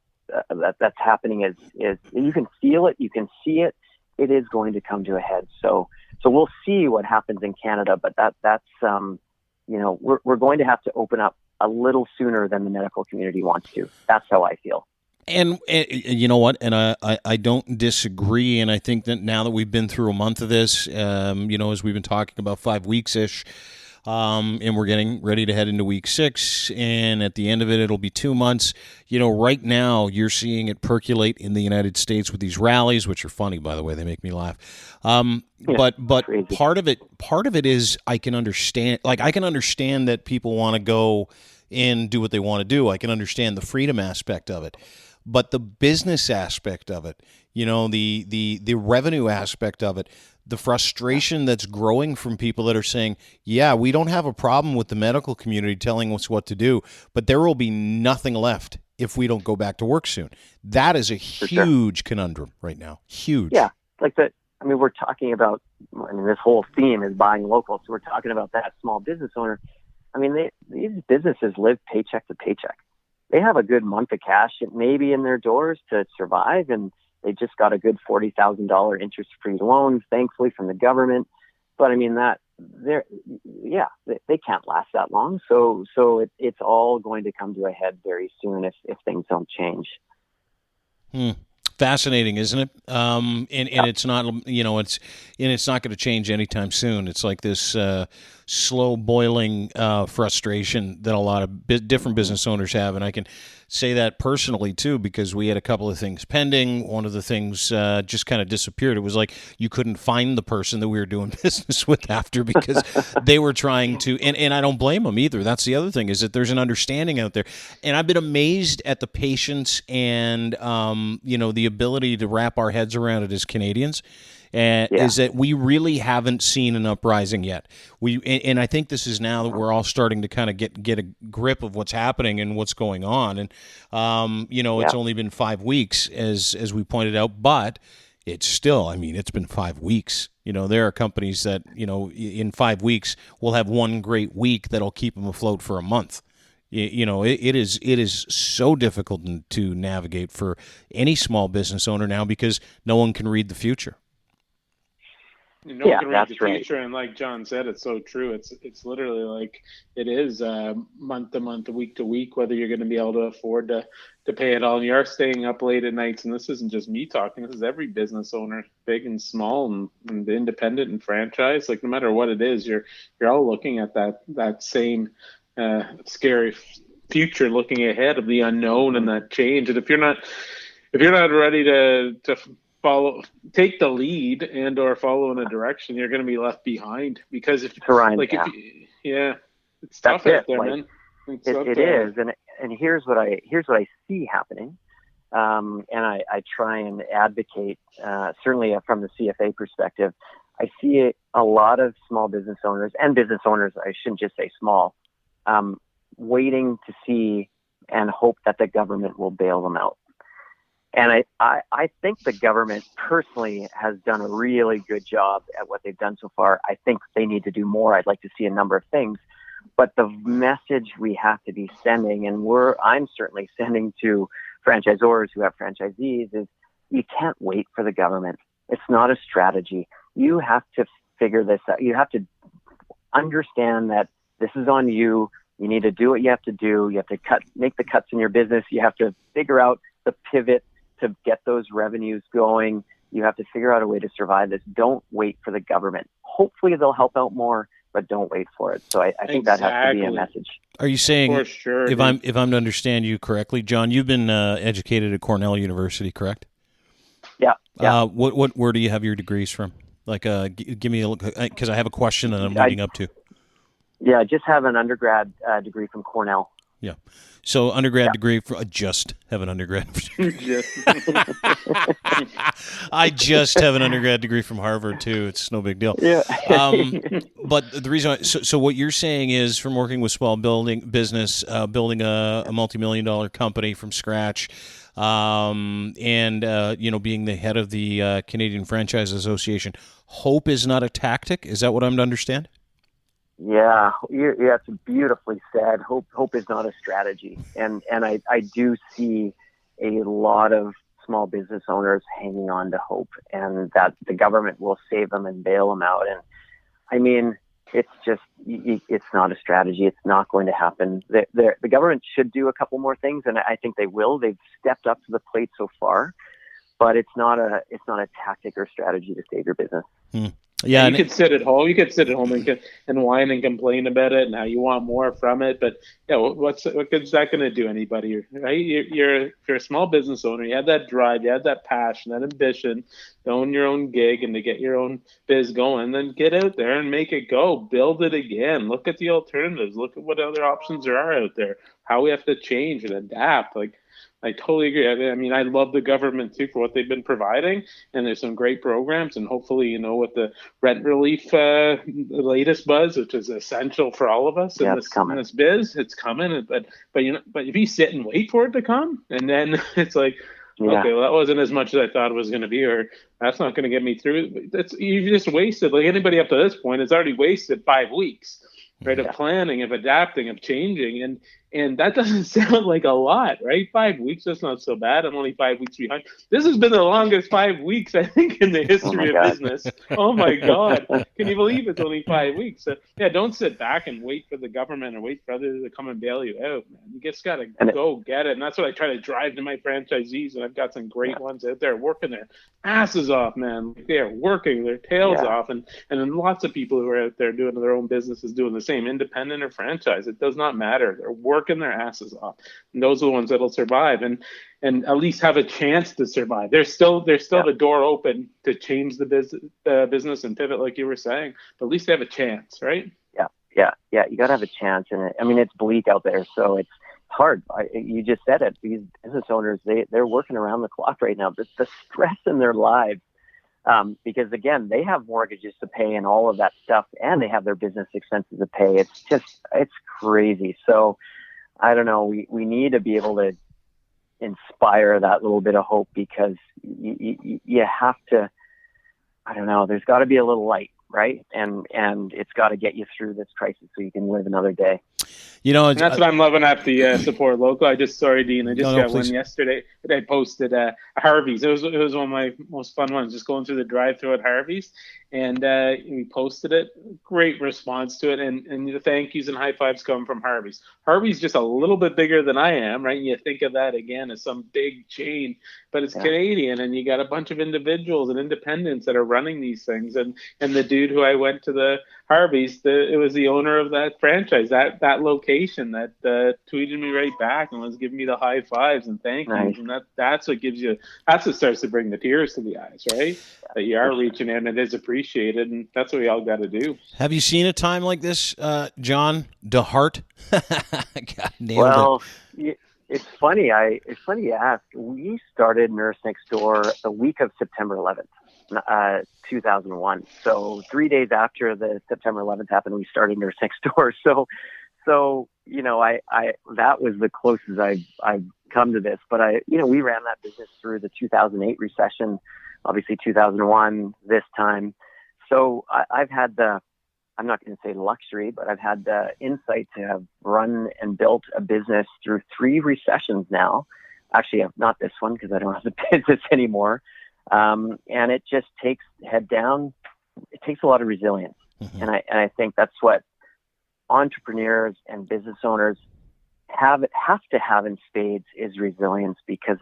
happening is you can feel it, you can see it. It is going to come to a head. So we'll see what happens in Canada, but that's we're going to have to open up a little sooner than the medical community wants to. That's how I feel. And you know what? And I don't disagree. And I think that now that we've been through a month of this, as we've been talking about 5 weeks-ish, and we're getting ready to head into week 6, and at the end of it, it'll be 2 months. Right now, you're seeing it percolate in the United States with these rallies, which are funny, by the way. They make me laugh. But crazy. part of it is I can understand. Like, I can understand that people want to go and do what they want to do. I can understand the freedom aspect of it. But the business aspect of it, the revenue aspect of it, the frustration that's growing from people that are saying, yeah, we don't have a problem with the medical community telling us what to do, but there will be nothing left if we don't go back to work soon. That is a huge conundrum right now. Huge. Yeah. We're talking about, this whole theme is buying local. So we're talking about that small business owner. These businesses live paycheck to paycheck. They have a good month of cash maybe in their doors to survive, and they just got a good $40,000 interest-free loan, thankfully, from the government. But they can't last that long. So it's all going to come to a head very soon if things don't change. Fascinating, isn't it? And it's not, it's not going to change anytime soon. It's like this slow boiling frustration that a lot of different business owners have, and I can say that personally too, because we had a couple of things pending. One of the things just kind of disappeared. It was like you couldn't find the person that we were doing business with after, because they were trying to, and I don't blame them either. That's the other thing, is that there's an understanding out there, and I've been amazed at the patience and the ability to wrap our heads around it as Canadians. Is that we really haven't seen an uprising yet. And I think this is now that we're all starting to kind of get a grip of what's happening and what's going on. And it's only been 5 weeks, as we pointed out, but it's still, it's been 5 weeks. There are companies that in 5 weeks will have one great week that'll keep them afloat for a month. It is so difficult to navigate for any small business owner now, because no one can read the future. No one can read the future, and like John said, it's so true. It's literally like it is month to month, week to week, whether you're going to be able to afford to pay it all. And you are staying up late at nights, and this isn't just me talking. This is every business owner, big and small, and independent and franchise. Like, no matter what it is, you're all looking at that same scary future, looking ahead of the unknown and that change. And if you're not ready to take the lead and or follow in a direction, you're going to be left behind, because it's tough out there, man. It is, and here's what I see happening, and I try and advocate, certainly from the CFA perspective. I see a lot of small business owners, and business owners, I shouldn't just say small, waiting to see and hope that the government will bail them out. And I think the government personally has done a really good job at what they've done so far. I think they need to do more. I'd like to see a number of things. But the message we have to be sending, and I'm certainly sending to franchisors who have franchisees, is you can't wait for the government. It's not a strategy. You have to figure this out. You have to understand that this is on you. You need to do what you have to do. You have to make the cuts in your business. You have to figure out the pivot to get those revenues going. You have to figure out a way to survive this. Don't wait for the government. Hopefully they'll help out more, but don't wait for it. So I think that has to be a message. Are you saying, for sure, if I'm to understand you correctly, John, you've been educated at Cornell University, correct? Yeah. Where do you have your degrees from? Like, give me a look, because I have a question that I'm leading up to. Yeah, I just have an undergrad degree from Cornell. Yeah. So undergrad degree for just have an undergrad. I just have an undergrad degree from Harvard too. It's no big deal. Yeah. But the reason, so what you're saying is, from working with small business, building a multi-million-dollar company from scratch, and being the head of the Canadian Franchise Association, hope is not a tactic. Is that what I'm to understand? Yeah, it's beautifully said. Hope is not a strategy, and I do see a lot of small business owners hanging on to hope, and that the government will save them and bail them out. And I mean, it's just it's not a strategy. It's not going to happen. The government should do a couple more things, and I think they will. They've stepped up to the plate so far, but it's not a tactic or strategy to save your business. Yeah, you could sit at home. You could sit at home and whine and complain about it, and how you want more from it. But what good's that going to do anybody? Right? If you're a small business owner, you have that drive, you have that passion, that ambition to own your own gig and to get your own biz going. Then get out there and make it go. Build it again. Look at the alternatives. Look at what other options there are out there. How we have to change and adapt. I totally agree. I mean, I love the government too for what they've been providing, and there's some great programs. And hopefully, with the rent relief, the latest buzz, which is essential for all of us in this biz, it's coming. But if you sit and wait for it to come, and then it's like, okay, well, that wasn't as much as I thought it was going to be, or that's not going to get me through. You just wasted. Like anybody up to this point, has already wasted 5 weeks. Right, of planning, of adapting, of changing, and that doesn't sound like a lot, right? 5 weeks, that's not so bad. I'm only 5 weeks behind. This has been the longest 5 weeks, I think, in the history of business. Oh my God. Can you believe it's only 5 weeks? So, don't sit back and wait for the government or wait for others to come and bail you out, man. You just got to go get it. And that's what I try to drive to my franchisees, and I've got some great ones out there working their asses off, man. They are working their tails off, and then lots of people who are out there doing their own businesses doing the same, independent or franchise. It does not matter. They're working their asses off, and those are the ones that'll survive and at least have a chance to survive. There's still the door open to change the business and pivot, like you were saying, but at least they have a chance, right? Yeah. You got to have a chance, and I mean, it's bleak out there, so it's hard. You just said it. These business owners, they're working around the clock right now. The stress in their lives. Because again, they have mortgages to pay and all of that stuff, and they have their business expenses to pay. It's crazy. So I don't know. We need to be able to inspire that little bit of hope, because you have to, I don't know, there's got to be a little light, right? And it's got to get you through this crisis so you can live another day. And that's what I'm loving at the Support Local. Dean. I just got please. one yesterday that I posted at Harvey's. It was one of my most fun ones, just going through the drive-thru at Harvey's, and we posted it. Great response to it, and the thank yous and high fives come from Harvey's. Harvey's just a little bit bigger than I am, right? And you think of that again as some big chain, but it's Canadian, and you got a bunch of individuals and independents that are running these things. And the dude who I went to the Harvey's, it was the owner of that franchise, that location, that tweeted me right back and was giving me the high fives and thank yous. And that's what starts to bring the tears to the eyes, right? That you are reaching in, and it is appreciated, and that's what we all got to do. Have you seen a time like this, John Dehart? God, nailed it. It's funny. It's funny you ask. We started Nurse Next Door the week of September 11th, 2001. So 3 days after the September 11th happened, we started Nurse Next Door. So I that was the closest I've come to this. But we ran that business through the 2008 recession, obviously 2001 this time. So I've had I'm not going to say luxury, but I've had the insight to have run and built a business through 3 recessions now. Actually, not this one, because I don't have the business anymore. And it just takes head down. It takes a lot of resilience. Mm-hmm. And I think that's what entrepreneurs and business owners have to have in spades, is resilience, because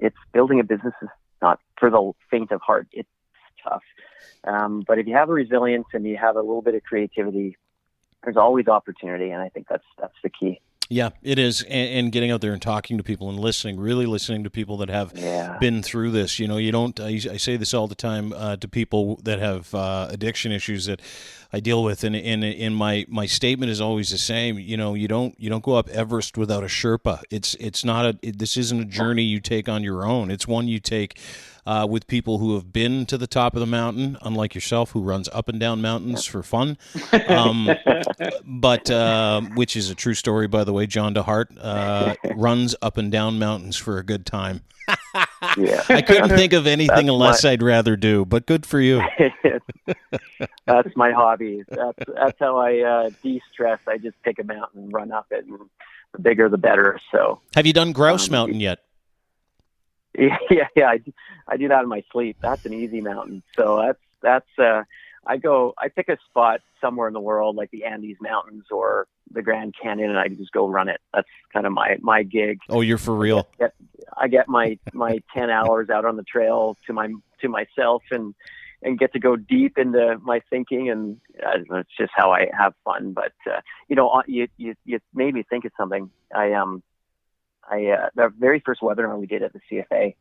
it's building a business is not for the faint of heart. It's tough. But if you have a resilience and you have a little bit of creativity, there's always opportunity. And I think that's the key. Yeah, it is, and getting out there and talking to people and listening, really listening to people that have been through this. You don't. I say this all the time to people that have addiction issues that I deal with, and in my statement is always the same. You don't go up Everest without a Sherpa. It's not this isn't a journey you take on your own. It's one you take with people who have been to the top of the mountain, unlike yourself, who runs up and down mountains for fun. But which is a true story, by the way. John Dehart runs up and down mountains for a good time. I couldn't think of anything less I'd rather do, but good for you. That's my hobby. That's how I de-stress. I just pick a mountain, run up it, and the bigger the better. So, have you done Grouse Mountain yet? Yeah, I do that in my sleep. That's an easy mountain. So I pick a spot somewhere in the world, like the Andes Mountains or the Grand Canyon, and I just go run it. That's kind of my gig. Oh, you're for real. I get my 10 hours out on the trail to myself and get to go deep into my thinking, and it's just how I have fun. But you made me think of something. The very first webinar we did at the CFA, it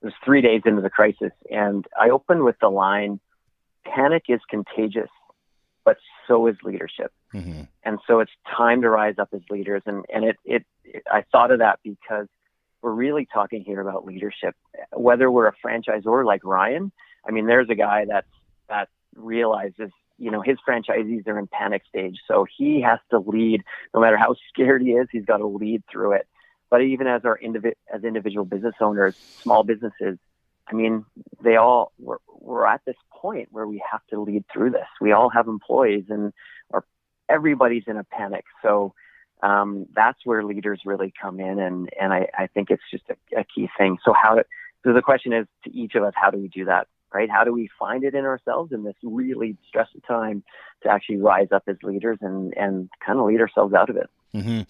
was 3 days into the crisis, and I opened with the line, "Panic is contagious, but so is leadership." Mm-hmm. And so it's time to rise up as leaders. And I thought of that because we're really talking here about leadership, whether we're a franchisor like Ryan. I mean, there's a guy that realizes, his franchisees are in panic stage. So he has to lead, no matter how scared he is, he's got to lead through it. But even as as individual business owners, small businesses, I mean, we're at this point where we have to lead through this. We all have employees, and everybody's in a panic. So that's where leaders really come in, and I think it's just a key thing. So so the question is to each of us, how do we do that, right? How do we find it in ourselves in this really stressful time to actually rise up as leaders and kind of lead ourselves out of it? Mm-hmm.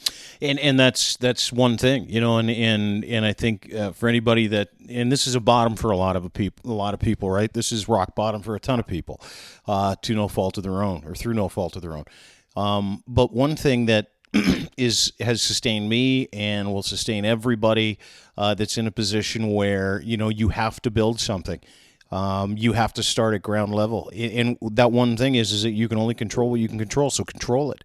And that's one thing, and I think for anybody and this is a bottom for a lot of people, right? This is rock bottom for a ton of people, to no fault of their own, or through no fault of their own. But one thing that has sustained me and will sustain everybody that's in a position where you have to build something. You have to start at ground level, and that one thing is that you can only control what you can control. So control it.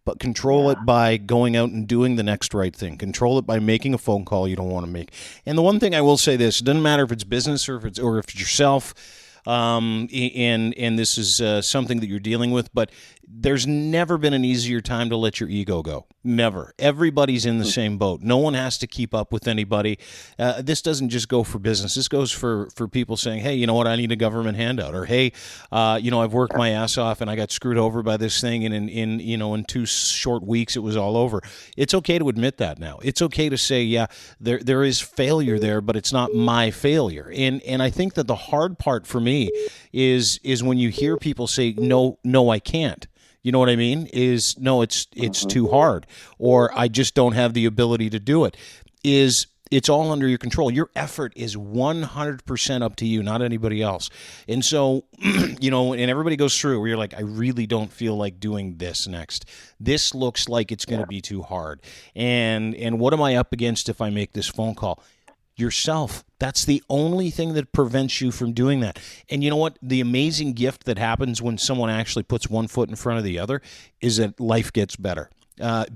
But control it by going out and doing the next right thing. Control it by making a phone call you don't want to make. And the one thing I will say this: it doesn't matter if it's business or if it's yourself. And this is something that you're dealing with, but there's never been an easier time to let your ego go. Never. Everybody's in the same boat. No one has to keep up with anybody. This doesn't just go for business. This goes for people saying, hey, you know what, I need a government handout, or hey, I've worked my ass off and I got screwed over by this thing, and in 2 short weeks it was all over. It's okay to admit that now. It's okay to say, yeah, there is failure there, but it's not my failure. And I think that the hard part for me is when you hear people say, no, I can't. You know what I mean? No, it's too hard, or I just don't have the ability to do it. It's all under your control. Your effort is 100% up to you, not anybody else. And so, and everybody goes through where you're like, I really don't feel like doing this next. This looks like it's going to be too hard. And what am I up against if I make this phone call? Yourself. That's the only thing that prevents you from doing that. And you know what? The amazing gift that happens when someone actually puts one foot in front of the other is that life gets better.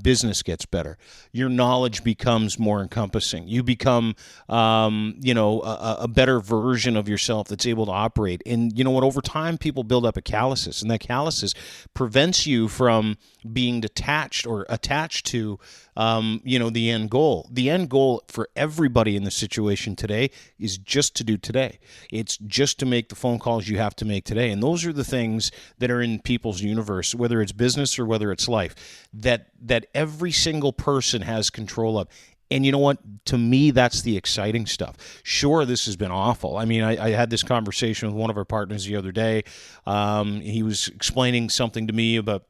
Business gets better. Your knowledge becomes more encompassing. You become, a better version of yourself that's able to operate. And you know what? Over time, people build up a calluses, and that calluses prevents you from being detached or attached to, the end goal. The end goal for everybody in the situation today is just to do today. It's just to make the phone calls you have to make today. And those are the things that are in people's universe, whether it's business or whether it's life, that every single person has control of. And you know what? To me, that's the exciting stuff. Sure, this has been awful. I mean, I had this conversation with one of our partners the other day. He was explaining something to me about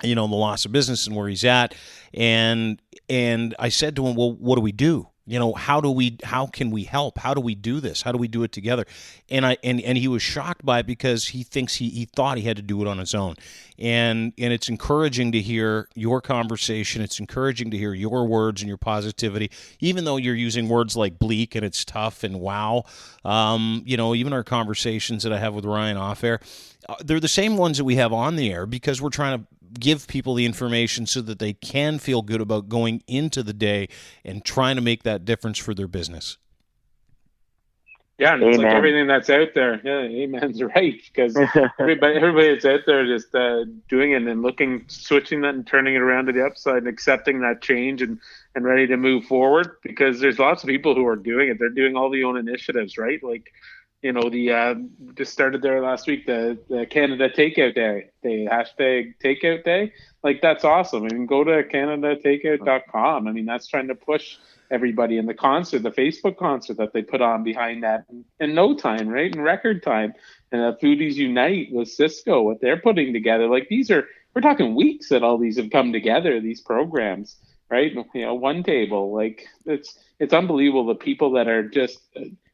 the loss of business and where he's at. And I said to him, well, what do we do? how can we help? How do we do this? How do we do it together? And he was shocked by it because he thought he had to do it on his own. And it's encouraging to hear your conversation. It's encouraging to hear your words and your positivity, even though you're using words like bleak and it's tough and wow. Even our conversations that I have with Ryan off air, they're the same ones that we have on the air because we're trying to give people the information so that they can feel good about going into the day and trying to make that difference for their business. Yeah, and it's like everything that's out there. Yeah, amen's right, because everybody that's out there just doing it and switching that and turning it around to the upside and accepting that change and ready to move forward, because there's lots of people who are doing it. They're doing all the own initiatives, right? Like, just started there last week, the Canada Takeout Day, hashtag Takeout Day. Like, that's awesome. I mean, go to CanadaTakeout.com. I mean, that's trying to push everybody in the Facebook concert that they put on behind that in no time, right? In record time. And Foodies Unite with Cisco, what they're putting together. Like, we're talking weeks that all these have come together, these programs, right? One Table, like, it's unbelievable, the people that are just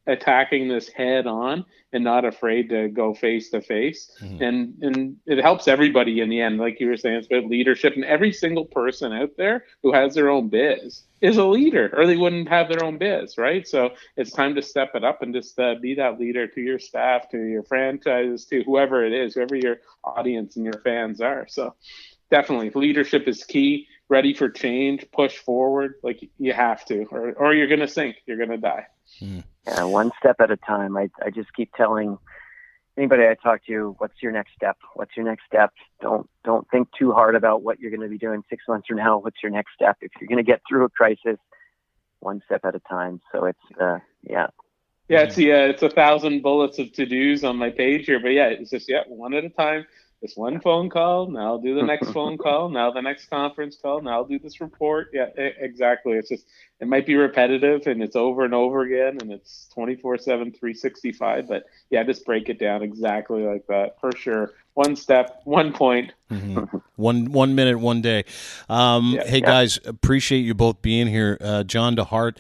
attacking this head on and not afraid to go face to face. And it helps everybody in the end. Like you were saying, it's about leadership, and every single person out there who has their own biz is a leader, or they wouldn't have their own biz, right? So it's time to step it up and just be that leader to your staff, to your franchises, to whoever it is, whoever your audience and your fans are. So definitely leadership is key. Ready for change, push forward. Like, you have to, or you're going to sink, you're going to die. Yeah, one step at a time. I just keep telling anybody I talk to, what's your next step? What's your next step? Don't think too hard about what you're going to be doing 6 months from now. What's your next step? If you're going to get through a crisis, one step at a time. So it's it's 1,000 bullets of to-dos on my page here, but it's just one at a time. This one phone call, now I'll do the next phone call, now the next conference call, now I'll do this report. Yeah, exactly. It's just, it might be repetitive and it's over and over again and it's 24/7, 365, but just break it down exactly like that, for sure. One step, 1 point. Mm-hmm. 1 minute, 1 day. Guys, appreciate you both being here. John Dehart,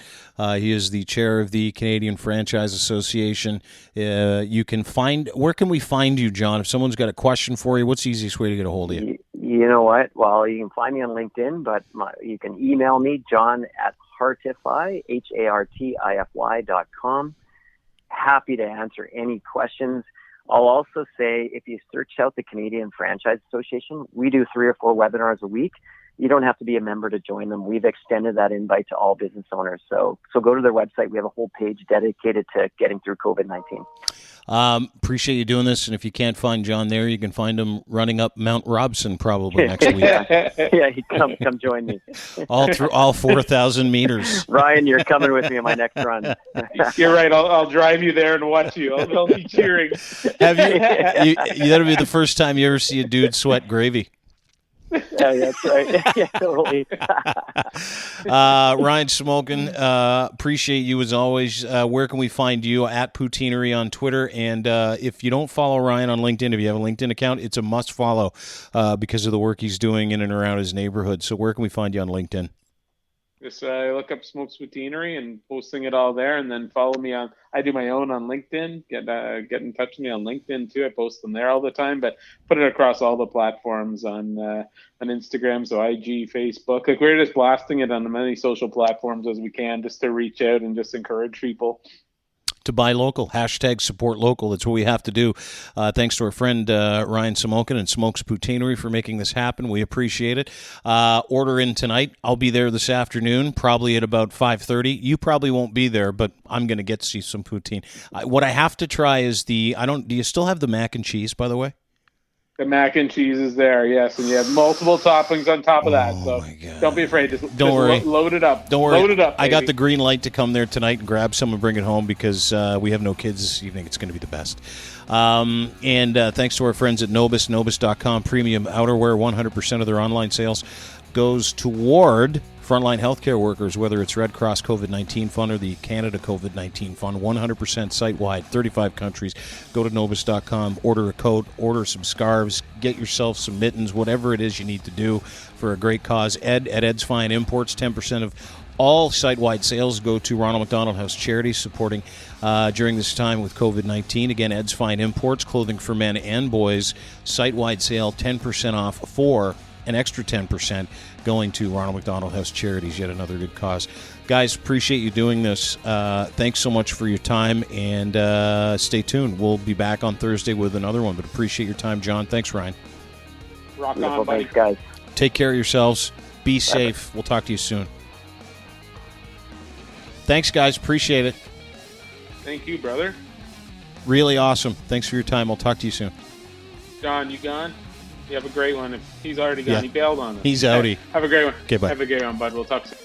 he is the chair of the Canadian Franchise Association. Where can we find you, John? If someone's got a question for you, what's the easiest way to get a hold of you? You know what? Well, you can find me on LinkedIn, but you can email me, john@hartify, HARTIFY.com. Happy to answer any questions. I'll also say, if you search out the Canadian Franchise Association, we do 3 or 4 webinars a week. You don't have to be a member to join them. We've extended that invite to all business owners. So go to their website. We have a whole page dedicated to getting through COVID-19. Appreciate you doing this. And if you can't find John there, you can find him running up Mount Robson probably next week. Yeah, come join me. all 4,000 meters. Ryan, you're coming with me on my next run. You're right. I'll drive you there and watch you. I'll be cheering. That'll be the first time you ever see a dude sweat gravy. Yeah, that's right. Yeah, totally. Ryan Smokin, appreciate you as always. Where can we find you? At Poutineery on Twitter. And if you don't follow Ryan on LinkedIn, if you have a LinkedIn account, it's a must follow because of the work he's doing in and around his neighborhood. So where can we find you on LinkedIn? Just look up Smokes Poutineery and posting it all there, and then follow me on. I do my own on LinkedIn. Get in touch with me on LinkedIn too. I post them there all the time, but put it across all the platforms on Instagram, so IG, Facebook. Like, we're just blasting it on as many social platforms as we can, just to reach out and just encourage people to buy local. Hashtag support local. That's what we have to do. Thanks to our friend Ryan Smokin and Smokes Poutineery for making this happen. We appreciate it. Order in tonight. I'll be there this afternoon, probably at about 5:30. You probably won't be there, but I'm going to get to see some poutine. What I have to try is do you still have the mac and cheese, by the way? The mac and cheese is there, yes, and you have multiple toppings on top of that. So don't be afraid. Just worry. Load it up. Don't worry. Load it up, baby. I got the green light to come there tonight and grab some and bring it home because we have no kids this evening. It's going to be the best. And thanks to our friends at Nobis.com, premium outerwear. 100% of their online sales goes toward frontline healthcare workers, whether it's Red Cross COVID-19 Fund or the Canada COVID-19 Fund, 100% site-wide, 35 countries. Go to Novus.com, order a coat, order some scarves, get yourself some mittens, whatever it is you need to do for a great cause. Ed at Ed's Fine Imports, 10% of all site-wide sales go to Ronald McDonald House Charities, supporting during this time with COVID-19. Again, Ed's Fine Imports, clothing for men and boys, site-wide sale, 10% off for an extra 10% going to Ronald McDonald House Charities, yet another good cause. Guys, appreciate you doing this. Thanks so much for your time, and stay tuned. We'll be back on Thursday with another one, but appreciate your time, John. Thanks, Ryan. Rock on, buddy. Thanks, guys. Take care of yourselves. Be safe. We'll talk to you soon. Thanks, guys. Appreciate it. Thank you, brother. Really awesome. Thanks for your time. I'll talk to you soon. John, you gone? You have a great one. If he's already gone, Yeah. he bailed on us. He's outie. Have a great one. Okay, bye. Have a great one, bud. We'll talk soon.